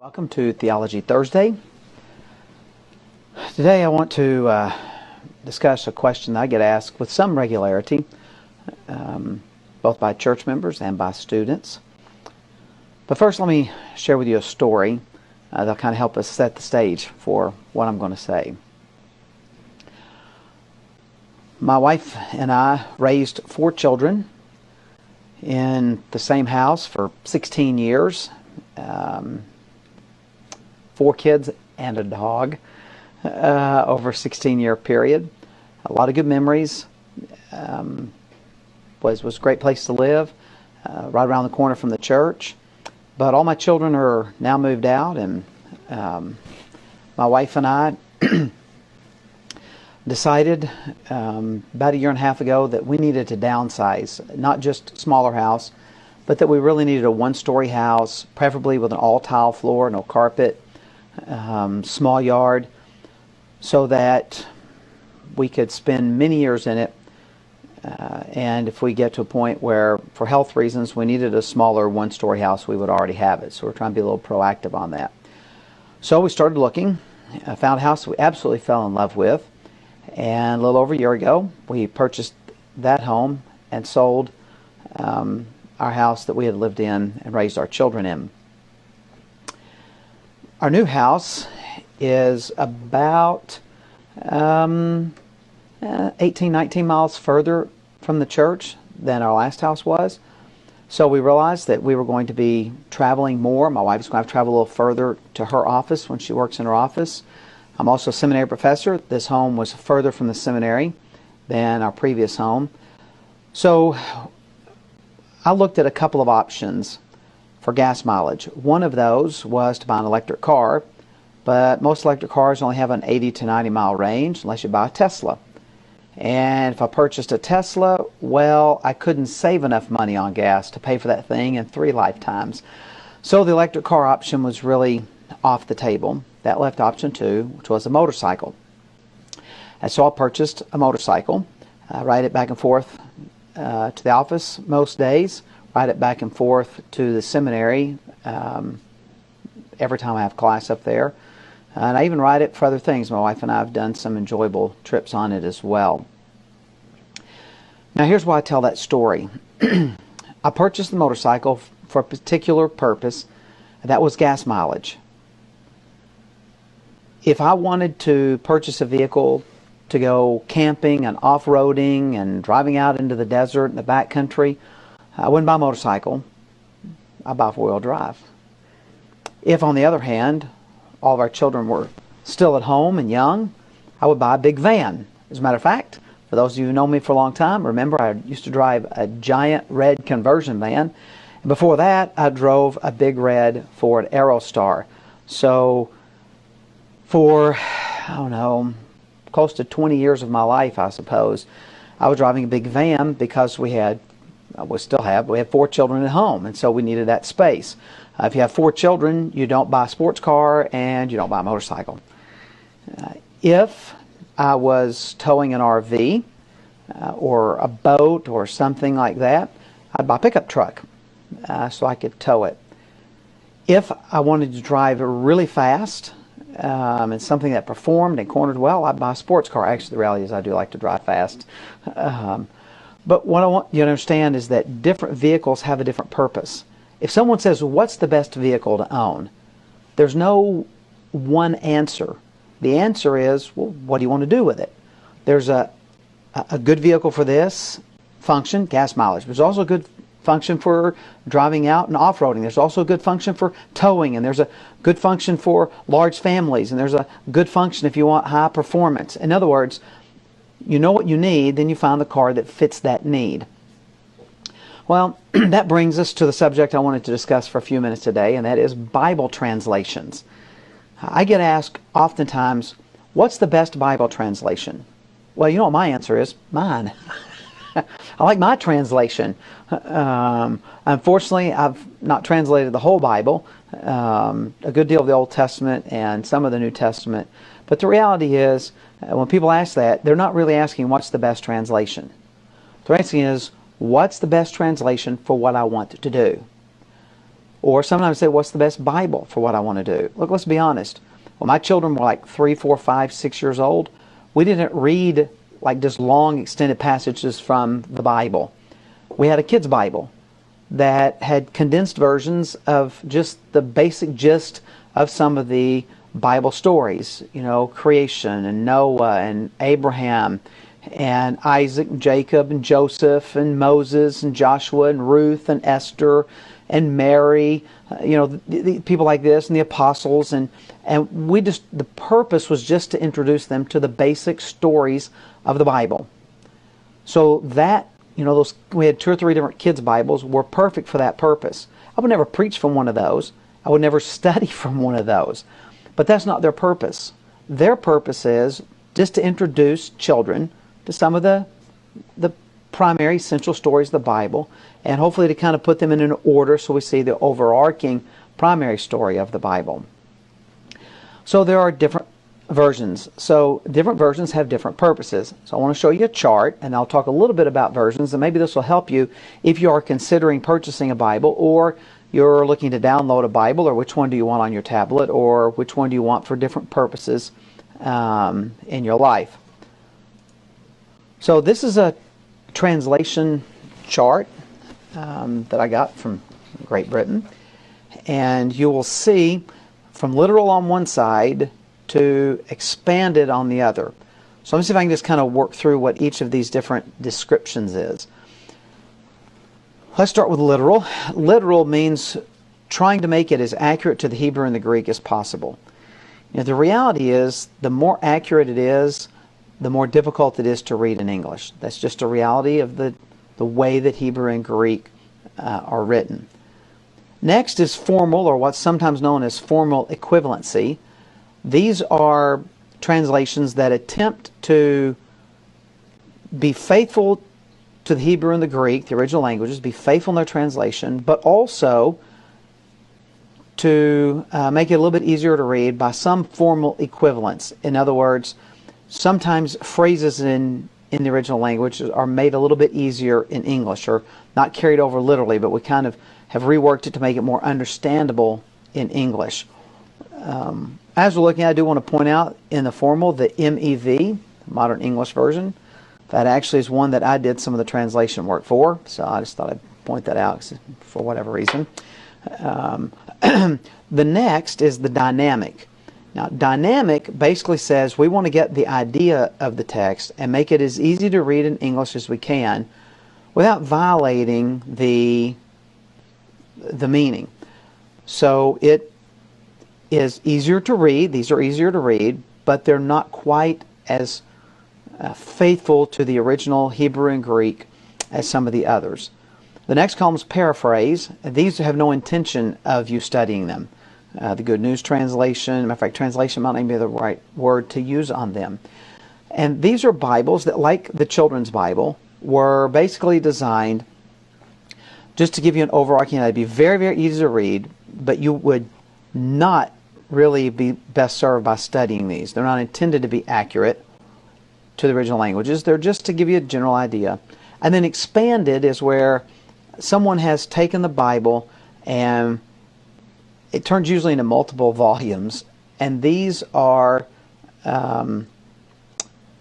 Welcome to Theology Thursday. Today I want to discuss a question that I get asked with some regularity, both by church members and by students. But first let me share with you a story that'll kind of help us set the stage for what I'm going to say. My wife and I raised 4 children in the same house for 16 years. 4 kids and a dog over a 16-year period. A lot of good memories. Was a great place to live, right around the corner from the church. But all my children are now moved out, and my wife and I decided about a year and a half ago that we needed to downsize, not just a smaller house, but that we really needed a one-story house, preferably with an all-tile floor, no carpet, small yard, so that we could spend many years in it. And if we get to a point where, for health reasons, we needed a smaller one-story house, we would already have it. So we're trying to be a little proactive on that. So we started looking, found a house we absolutely fell in love with, and a little over a year ago, we purchased that home and sold our house that we had lived in and raised our children in. Our new house is about 18, 19 miles further from the church than our last house was. So we realized that we were going to be traveling more. My wife's going to have to travel a little further to her office when she works in her office. I'm also a seminary professor. This home was further from the seminary than our previous home. So I looked at a couple of options for gas mileage. One of those was to buy an electric car, but most electric cars only have an 80 to 90 mile range unless you buy a Tesla. And if I purchased a Tesla, well, I couldn't save enough money on gas to pay for that thing in 3 lifetimes. So the electric car option was really off the table. That left option 2, which was a motorcycle. And so I purchased a motorcycle, ride it back and forth to the office most days, ride it back and forth to the seminary every time I have class up there. And I even ride it for other things. My wife and I have done some enjoyable trips on it as well. Now here's why I tell that story. I purchased the motorcycle for a particular purpose, and that was gas mileage. If I wanted to purchase a vehicle to go camping and off-roading and driving out into the desert and the backcountry, I wouldn't buy a motorcycle. I'd buy 4-wheel drive. If, on the other hand, all of our children were still at home and young, I would buy a big van. As a matter of fact, for those of you who know me for a long time, remember I used to drive a giant red conversion van. And before that, I drove a big red Ford Aerostar. So for, I don't know, close to 20 years of my life, I suppose, I was driving a big van because we had 4 children at home, and so we needed that space. If you have 4 children, you don't buy a sports car and you don't buy a motorcycle. If I was towing an RV or a boat or something like that, I'd buy a pickup truck so I could tow it. If I wanted to drive really fast and something that performed and cornered well, I'd buy a sports car. Actually, the reality is I do like to drive fast. But what I want you to understand is that different vehicles have a different purpose. If someone says, well, what's the best vehicle to own? There's no one answer. The answer is, well, what do you want to do with it? There's a good vehicle for this function, gas mileage. There's also a good function for driving out and off-roading. There's also a good function for towing, and there's a good function for large families, and there's a good function if you want high performance. In other words, you know what you need, then you find the car that fits that need. Well, that brings us to the subject I wanted to discuss for a few minutes today, and that is Bible translations. I get asked oftentimes, what's the best Bible translation? Well, you know what my answer is? Mine. I like my translation. Unfortunately, I've not translated the whole Bible, a good deal of the Old Testament and some of the New Testament. But the reality is, when people ask that, they're not really asking what's the best translation. They're asking is, what's the best translation for what I want to do? Or sometimes say, what's the best Bible for what I want to do? Look, let's be honest. When my children were like 3, 4, 5, 6 years old, we didn't read like just long extended passages from the Bible. We had a kids' Bible that had condensed versions of just the basic gist of some of the Bible stories. You know, creation and Noah and Abraham and Isaac and Jacob and Joseph and Moses and Joshua and Ruth and Esther and Mary, you know, the people like this, and the apostles, and we just, the purpose was just to introduce them to the basic stories of the Bible. So that, you know, those, we had 2 or 3 different kids' Bibles, were perfect for that purpose. I would never preach from one of those. I would never study from one of those. But that's not their purpose. Their purpose is just to introduce children to some of the primary central stories of the Bible, and hopefully to kind of put them in an order so we see the overarching primary story of the Bible. So there are different versions. So different versions have different purposes. So I want to show you a chart, and I'll talk a little bit about versions, and maybe this will help you if you are considering purchasing a Bible, or you're looking to download a Bible, or which one do you want on your tablet, or which one do you want for different purposes in your life. So this is a translation chart that I got from Great Britain, and you will see from literal on one side to expanded on the other. So let me see if I can just kind of work through what each of these different descriptions is. Let's start with literal. Literal means trying to make it as accurate to the Hebrew and the Greek as possible. You know, the reality is, the more accurate it is, the more difficult it is to read in English. That's just a reality of the way that Hebrew and Greek are written. Next is formal, or what's sometimes known as formal equivalency. These are translations that attempt to be faithful to the Hebrew and the Greek, the original languages, be faithful in their translation, but also to make it a little bit easier to read by some formal equivalence. In other words, sometimes phrases in the original language are made a little bit easier in English, or not carried over literally, but we kind of have reworked it to make it more understandable in English. As we're looking at, I do want to point out in the formal, the MEV, Modern English Version, that actually is one that I did some of the translation work for, so I just thought I'd point that out for whatever reason. The next is the dynamic. Now, dynamic basically says we want to get the idea of the text and make it as easy to read in English as we can without violating the meaning. So it is easier to read. These are easier to read, but they're not quite as faithful to the original Hebrew and Greek as some of the others. The next column is paraphrase. These have no intention of you studying them. The Good News Translation, matter of fact, translation might not even be the right word to use on them. And these are Bibles that, like the Children's Bible, were basically designed just to give you an overarching idea. It'd be very, very easy to read, but you would not really be best served by studying these. They're not intended to be accurate to the original languages. They're just to give you a general idea. And then expanded is where someone has taken the Bible and it turns usually into multiple volumes, and these are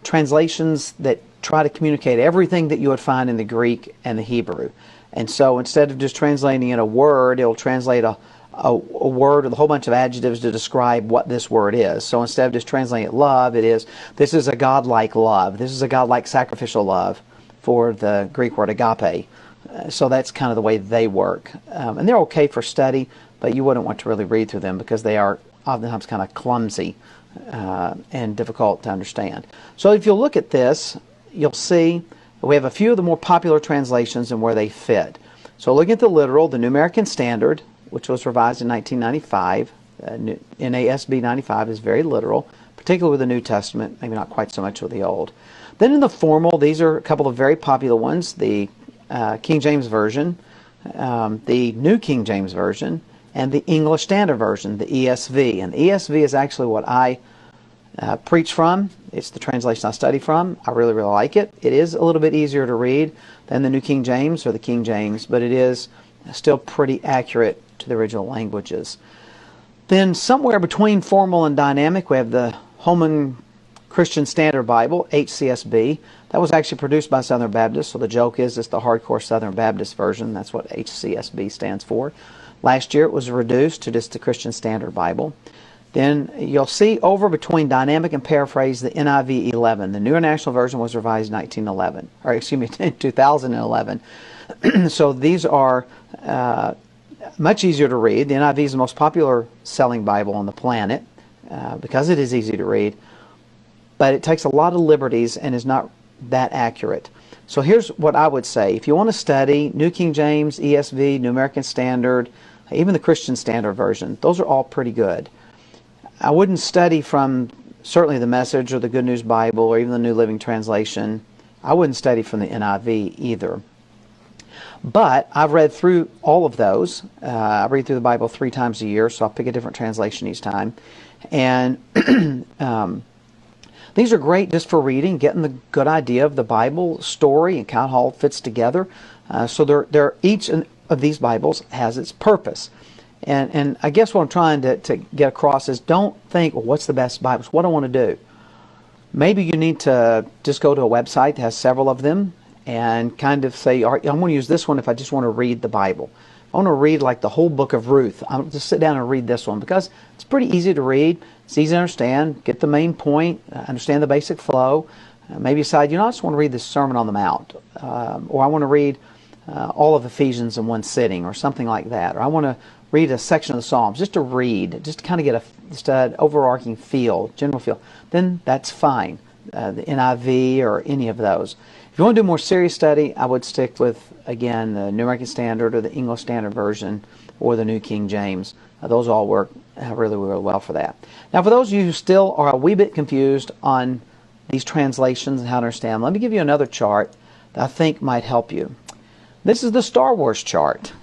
translations that try to communicate everything that you would find in the Greek and the Hebrew. And so instead of just translating in a word, it will translate a word with a whole bunch of adjectives to describe what this word is. So instead of just translating it love, it is, this is a godlike love. This is a godlike sacrificial love, for the Greek word agape. So that's kind of the way they work. And they're okay for study, but you wouldn't want to really read through them because they are oftentimes kind of clumsy and difficult to understand. So if you'll look at this, you'll see we have a few of the more popular translations and where they fit. So looking at the literal, the New American Standard, which was revised in 1995, NASB 95 is very literal, particularly with the New Testament, maybe not quite so much with the Old. Then in the formal, these are a couple of very popular ones, the King James Version, the New King James Version, and the English Standard Version, the ESV. And the ESV is actually what I preach from. It's the translation I study from. I really, really like it. It is a little bit easier to read than the New King James or the King James, but it is still pretty accurate to the original languages. Then somewhere between formal and dynamic, we have the Holman Christian Standard Bible, HCSB. That was actually produced by Southern Baptists, so the joke is it's the hardcore Southern Baptist version. That's what HCSB stands for. Last year it was reduced to just the Christian Standard Bible. Then you'll see over between dynamic and paraphrase the NIV 11. The New International Version was revised in 1911, or excuse me, in 2011. So these are much easier to read. The NIV is the most popular selling Bible on the planet because it is easy to read, but it takes a lot of liberties and is not that accurate. So here's what I would say. If you want to study New King James, ESV, New American Standard, even the Christian Standard Version, those are all pretty good. I wouldn't study from certainly the Message or the Good News Bible or even the New Living Translation. I wouldn't study from the NIV either. But I've read through all of those. I read through the Bible 3 times a year, so I'll pick a different translation each time. And these are great just for reading, getting the good idea of the Bible story and kind of how it fits together. So each of these Bibles has its purpose. And I guess what I'm trying to get across is don't think, well, what's the best Bibles? What do I want to do? Maybe you need to just go to a website that has several of them and kind of say, all right, I'm going to use this one if I just want to read the Bible. I want to read like the whole book of Ruth. I'll just sit down and read this one because it's pretty easy to read. It's easy to understand, get the main point, understand the basic flow. Maybe decide, I just want to read the Sermon on the Mount. Or I want to read all of Ephesians in one sitting or something like that. Or I want to read a section of the Psalms just to read, just to kind of get an overarching feel, general feel. Then that's fine. The NIV or any of those. If you want to do more serious study, I would stick with, again, the New American Standard or the English Standard Version or the New King James. Those all work really, really well for that. Now, for those of you who still are a wee bit confused on these translations and how to understand them, let me give you another chart that I think might help you. This is the Star Wars chart.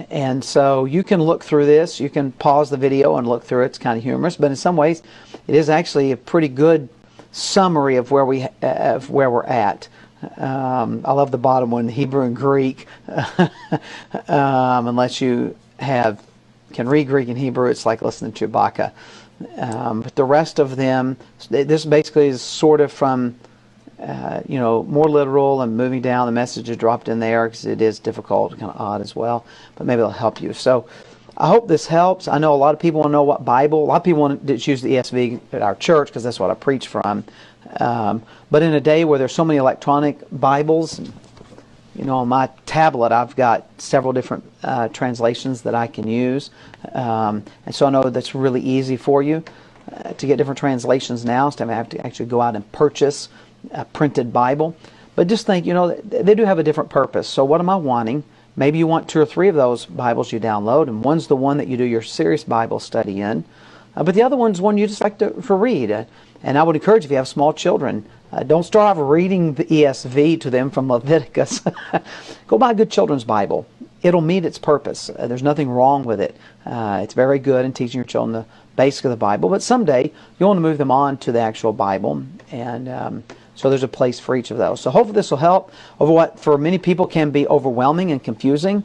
And so you can look through this. You can pause the video and look through it. It's kind of humorous, but in some ways, it is actually a pretty good summary of where we're at. I love the bottom one, Hebrew and Greek. Unless you can read Greek and Hebrew, it's like listening to Chewbacca. But the rest of them, this basically is sort of from more literal and moving down. The message is dropped in there because it is difficult, kind of odd as well. But maybe it'll help you. So I hope this helps. I know a lot of people want to know what Bible. A lot of people want to choose the ESV at our church because that's what I preach from. But in a day where there's so many electronic Bibles, on my tablet I've got several different translations that I can use. And so I know that's really easy for you to get different translations now instead of having to actually go out and purchase a printed Bible. But just think, they do have a different purpose. So what am I wanting? Maybe you want 2 or 3 of those Bibles you download, and one's the one that you do your serious Bible study in. But the other one's one you just like to read. And I would encourage, if you have small children, don't start off reading the ESV to them from Leviticus. Go buy a good children's Bible. It'll meet its purpose. There's nothing wrong with it. It's very good in teaching your children the basics of the Bible. But someday, you want to move them on to the actual Bible. And so there's a place for each of those. So hopefully this will help over what for many people can be overwhelming and confusing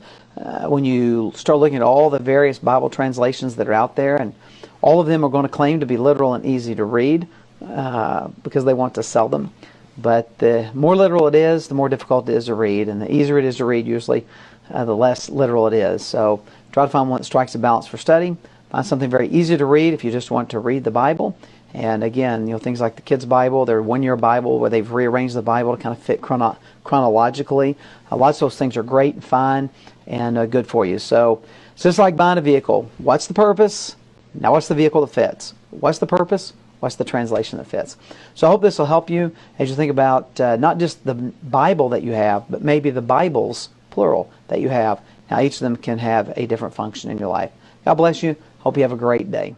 when you start looking at all the various Bible translations that are out there. And all of them are going to claim to be literal and easy to read because they want to sell them. But the more literal it is, the more difficult it is to read. And the easier it is to read, usually, the less literal it is. So try to find one that strikes a balance for study. Find something very easy to read if you just want to read the Bible. And again, things like the Kids Bible, their one-year Bible, where they've rearranged the Bible to kind of fit chronologically. Lots of those things are great and fine and good for you. So it's just like buying a vehicle. What's the purpose? Now what's the vehicle that fits? What's the purpose? What's the translation that fits? So I hope this will help you as you think about not just the Bible that you have, but maybe the Bibles, plural, that you have. Now each of them can have a different function in your life. God bless you. Hope you have a great day.